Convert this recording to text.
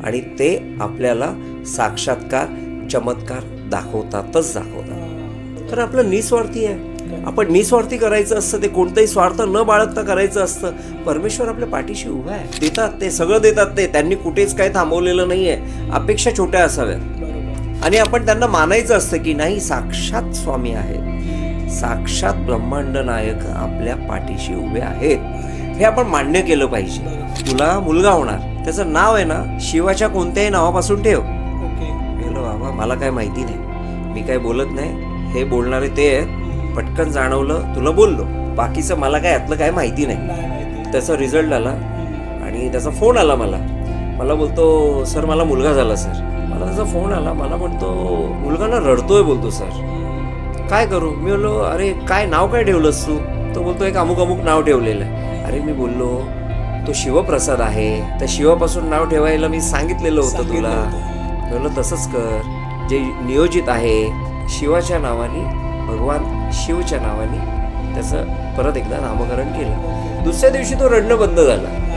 आणि ते आपल्याला साक्षात्कार चमत्कार दाखवतातच दाखवतात. कारण आपलं निस्वार्थी आहे. आपण निस्वार्थी करायचं असतं, ते कोणतंही स्वार्थ न बाळगता करायचं असतं. परमेश्वर आपल्या पाठीशी उभा आहे. देतात, ते सगळं देतात. ते त्यांनी कुठेच काही थांबवलेलं नाहीये. अपेक्षा छोट्या असाव्यात आणि आपण त्यांना मानायचं असतं की नाही, साक्षात स्वामी आहेत, साक्षात ब्रह्मांड नायक आपल्या पाठीशी उभे आहेत. हे आपण मान्य केलं पाहिजे. तुला मुलगा होणार, त्याचं नाव आहे ना शिवाच्या कोणत्याही नावापासून ठेव. गेलो बाबा, मला काय माहिती नाही, मी काय बोलत नाही, हे बोलणारे ते आहेत. पटकन जाणवलं, तुला बोललो, बाकीचं मला काय यातलं काय माहिती नाही. त्याचा रिझल्ट आला आणि त्याचा फोन आला मला बोलतो, सर मला मुलगा झाला सर. मला त्याचा फोन आला, मला म्हणतो मुलगा ना रडतोय, बोलतो सर काय करू. मी बोललो, अरे काय नाव काय ठेवलंस तू. तो बोलतो एक अमुक अमुक नाव ठेवलेलं आहे. अरे मी बोललो, तो शिवप्रसाद आहे, त्या शिवापासून नाव ठेवायला मी सांगितलेलं होतं तुला. बोललो तसंच कर, जे नियोजित आहे शिवाच्या नावाने, भगवान शिवच्या नावाने त्याचं परत एकदा नामकरण केलं. दुसऱ्या दिवशी तो रडणं बंद झाला.